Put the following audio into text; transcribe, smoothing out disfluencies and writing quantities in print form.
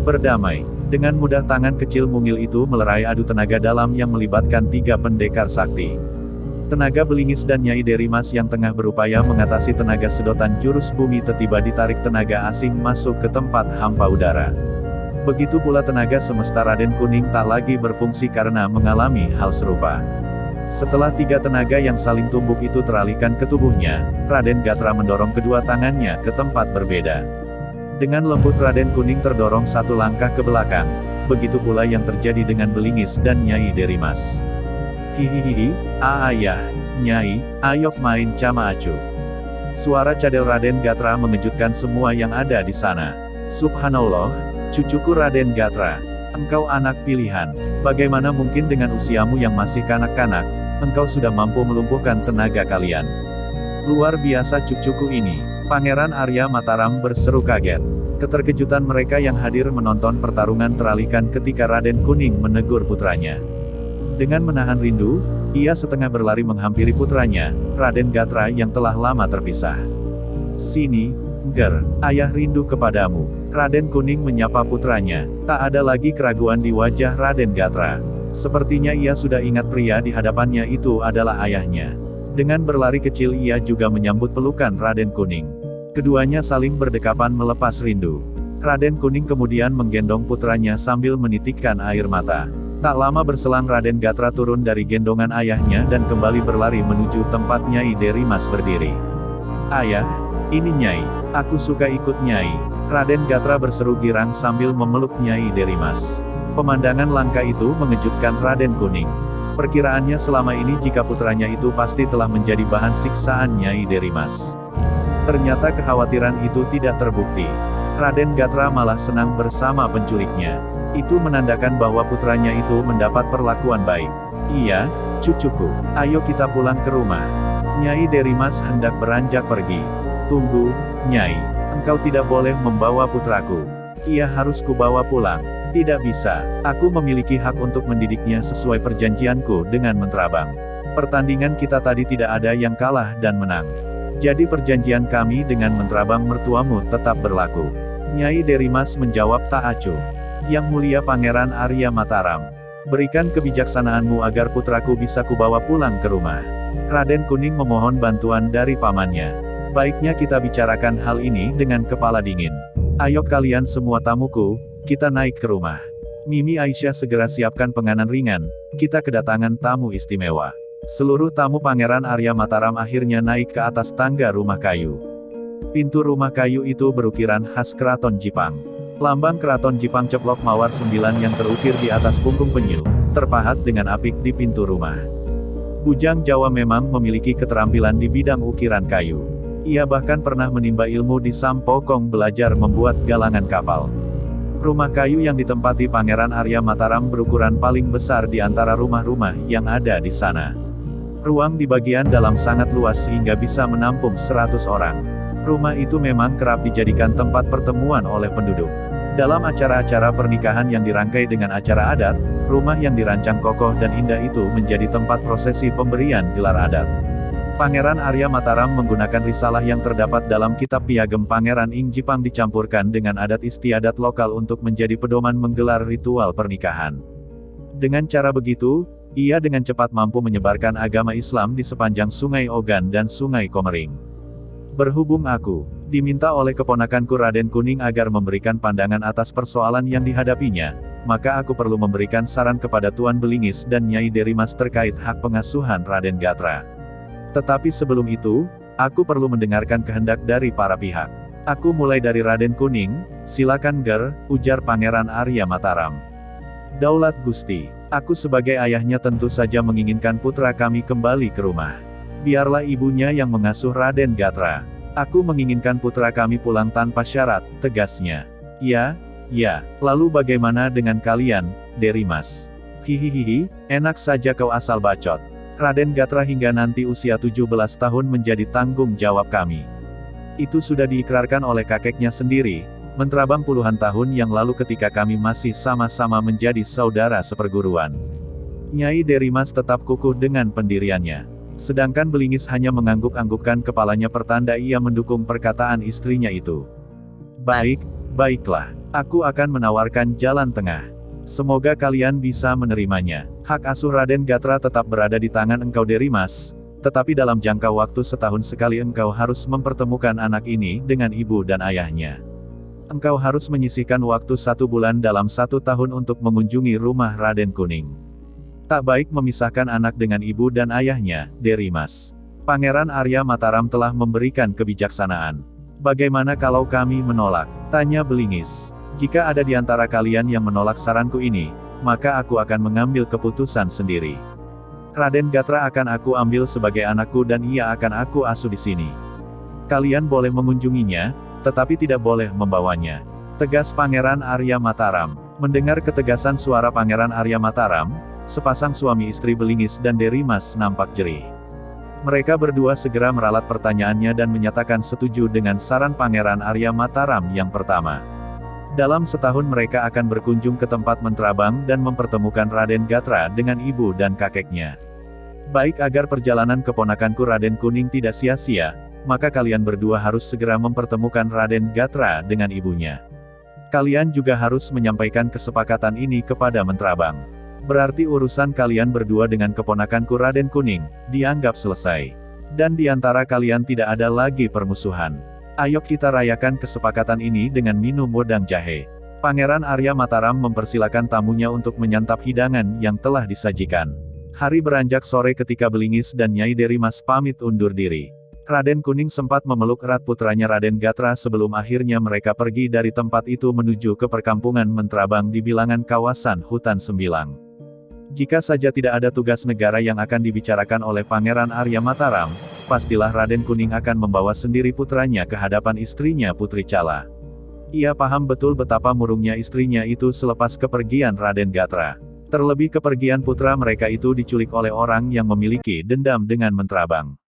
Berdamai. Dengan mudah tangan kecil mungil itu melerai adu tenaga dalam yang melibatkan 3 pendekar sakti. Tenaga Belingis dan Nyai Derimas yang tengah berupaya mengatasi tenaga sedotan jurus bumi tiba-tiba ditarik tenaga asing masuk ke tempat hampa udara. Begitu pula tenaga semesta Raden Kuning tak lagi berfungsi karena mengalami hal serupa. Setelah 3 tenaga yang saling tumbuk itu teralihkan ke tubuhnya, Raden Gatra mendorong kedua tangannya ke tempat berbeda. Dengan lembut Raden Kuning terdorong 1 langkah ke belakang, begitu pula yang terjadi dengan Belingis dan Nyai Derimas. Hihihihi, ayah, Nyai, ayok main cama acu. Suara cadel Raden Gatra mengejutkan semua yang ada di sana. Subhanallah, cucuku Raden Gatra, engkau anak pilihan. Bagaimana mungkin dengan usiamu yang masih kanak-kanak, engkau sudah mampu melumpuhkan tenaga kalian. Luar biasa cucuku ini. Pangeran Arya Mataram berseru kaget. Keterkejutan mereka yang hadir menonton pertarungan teralihkan ketika Raden Kuning menegur putranya. Dengan menahan rindu, ia setengah berlari menghampiri putranya, Raden Gatra yang telah lama terpisah. Sini, Ger, ayah rindu kepadamu. Raden Kuning menyapa putranya. Tak ada lagi keraguan di wajah Raden Gatra. Sepertinya ia sudah ingat pria di hadapannya itu adalah ayahnya. Dengan berlari kecil ia juga menyambut pelukan Raden Kuning. Keduanya saling berdekapan melepas rindu. Raden Kuning kemudian menggendong putranya sambil menitikkan air mata. Tak lama berselang Raden Gatra turun dari gendongan ayahnya dan kembali berlari menuju tempat Nyai Derimas berdiri. Ayah, ini Nyai, aku suka ikut Nyai. Raden Gatra berseru girang sambil memeluk Nyai Derimas. Pemandangan langka itu mengejutkan Raden Kuning. Perkiraannya selama ini jika putranya itu pasti telah menjadi bahan siksaan Nyai Derimas. Ternyata kekhawatiran itu tidak terbukti. Raden Gatra malah senang bersama penculiknya. Itu menandakan bahwa putranya itu mendapat perlakuan baik. Iya, cucuku, ayo kita pulang ke rumah. Nyai Derimas hendak beranjak pergi. Tunggu, Nyai, engkau tidak boleh membawa putraku. Ia harus kubawa pulang. Tidak bisa, aku memiliki hak untuk mendidiknya sesuai perjanjianku dengan Mentrabang. Pertandingan kita tadi tidak ada yang kalah dan menang. Jadi perjanjian kami dengan Mentrabang mertuamu tetap berlaku. Nyai Derimas menjawab tak acuh. Yang mulia Pangeran Arya Mataram, berikan kebijaksanaanmu agar putraku bisa kubawa pulang ke rumah. Raden Kuning memohon bantuan dari pamannya. Baiknya kita bicarakan hal ini dengan kepala dingin. Ayo kalian semua tamuku, kita naik ke rumah. Mimi Aisyah segera siapkan penganan ringan, kita kedatangan tamu istimewa. Seluruh tamu Pangeran Arya Mataram akhirnya naik ke atas tangga rumah kayu. Pintu rumah kayu itu berukiran khas Keraton Jipang. Lambang Keraton Jipang ceplok mawar 9 yang terukir di atas punggung penyu, terpahat dengan apik di pintu rumah. Bujang Jawa memang memiliki keterampilan di bidang ukiran kayu. Ia bahkan pernah menimba ilmu di Sampokong belajar membuat galangan kapal. Rumah kayu yang ditempati Pangeran Arya Mataram berukuran paling besar di antara rumah-rumah yang ada di sana. Ruang di bagian dalam sangat luas sehingga bisa menampung 100 orang. Rumah itu memang kerap dijadikan tempat pertemuan oleh penduduk. Dalam acara-acara pernikahan yang dirangkai dengan acara adat, rumah yang dirancang kokoh dan indah itu menjadi tempat prosesi pemberian gelar adat. Pangeran Arya Mataram menggunakan risalah yang terdapat dalam kitab Piagam Pangeran Ing Jipang dicampurkan dengan adat istiadat lokal untuk menjadi pedoman menggelar ritual pernikahan. Dengan cara begitu, ia dengan cepat mampu menyebarkan agama Islam di sepanjang Sungai Ogan dan Sungai Komering. Berhubung aku diminta oleh keponakanku Raden Kuning agar memberikan pandangan atas persoalan yang dihadapinya, maka aku perlu memberikan saran kepada Tuan Belingis dan Nyai Derimas terkait hak pengasuhan Raden Gatra. Tetapi sebelum itu, aku perlu mendengarkan kehendak dari para pihak. Aku mulai dari Raden Kuning, silakan Ger, ujar Pangeran Arya Mataram. Daulat Gusti, aku sebagai ayahnya tentu saja menginginkan putra kami kembali ke rumah. Biarlah ibunya yang mengasuh Raden Gatra. Aku menginginkan putra kami pulang tanpa syarat, tegasnya. Ya, lalu bagaimana dengan kalian, Derimas? Hihihihi, enak saja kau asal bacot. Raden Gatra hingga nanti usia 17 tahun menjadi tanggung jawab kami. Itu sudah diikrarkan oleh kakeknya sendiri, Mentrabang puluhan tahun yang lalu ketika kami masih sama-sama menjadi saudara seperguruan. Nyai Derimas tetap kukuh dengan pendiriannya. Sedangkan Belingis hanya mengangguk-anggukkan kepalanya pertanda ia mendukung perkataan istrinya itu. Baiklah, Aku akan menawarkan jalan tengah. Semoga kalian bisa menerimanya. Hak asuh Raden Gatra tetap berada di tangan engkau Derimas, tetapi dalam jangka waktu setahun sekali engkau harus mempertemukan anak ini dengan ibu dan ayahnya. Engkau harus menyisihkan waktu 1 bulan dalam 1 tahun untuk mengunjungi rumah Raden Kuning. Tak baik memisahkan anak dengan ibu dan ayahnya, Derimas. Pangeran Arya Mataram telah memberikan kebijaksanaan. Bagaimana kalau kami menolak? Tanya Belingis. Jika ada di antara kalian yang menolak saranku ini, maka aku akan mengambil keputusan sendiri. Raden Gatra akan aku ambil sebagai anakku dan ia akan aku asuh di sini. Kalian boleh mengunjunginya, tetapi tidak boleh membawanya. Tegas Pangeran Arya Mataram. Mendengar ketegasan suara Pangeran Arya Mataram, sepasang suami istri Belingis dan Derimas nampak jerih. Mereka berdua segera meralat pertanyaannya dan menyatakan setuju dengan saran Pangeran Arya Mataram yang pertama. Dalam setahun mereka akan berkunjung ke tempat Mentrabang dan mempertemukan Raden Gatra dengan ibu dan kakeknya. Baik agar perjalanan keponakanku Raden Kuning tidak sia-sia, maka kalian berdua harus segera mempertemukan Raden Gatra dengan ibunya. Kalian juga harus menyampaikan kesepakatan ini kepada Mentrabang. Berarti urusan kalian berdua dengan keponakanku Raden Kuning dianggap selesai. Dan di antara kalian tidak ada lagi permusuhan. Ayo kita rayakan kesepakatan ini dengan minum wedang jahe. Pangeran Arya Mataram mempersilakan tamunya untuk menyantap hidangan yang telah disajikan. Hari beranjak sore ketika Belingis dan Nyai Derimas pamit undur diri. Raden Kuning sempat memeluk erat putranya Raden Gatra sebelum akhirnya mereka pergi dari tempat itu menuju ke perkampungan Mentrabang di bilangan kawasan Hutan Sembilang. Jika saja tidak ada tugas negara yang akan dibicarakan oleh Pangeran Arya Mataram, pastilah Raden Kuning akan membawa sendiri putranya ke hadapan istrinya Putri Cala. Ia paham betul betapa murungnya istrinya itu selepas kepergian Raden Gatra. Terlebih kepergian putra mereka itu diculik oleh orang yang memiliki dendam dengan Mentrabang.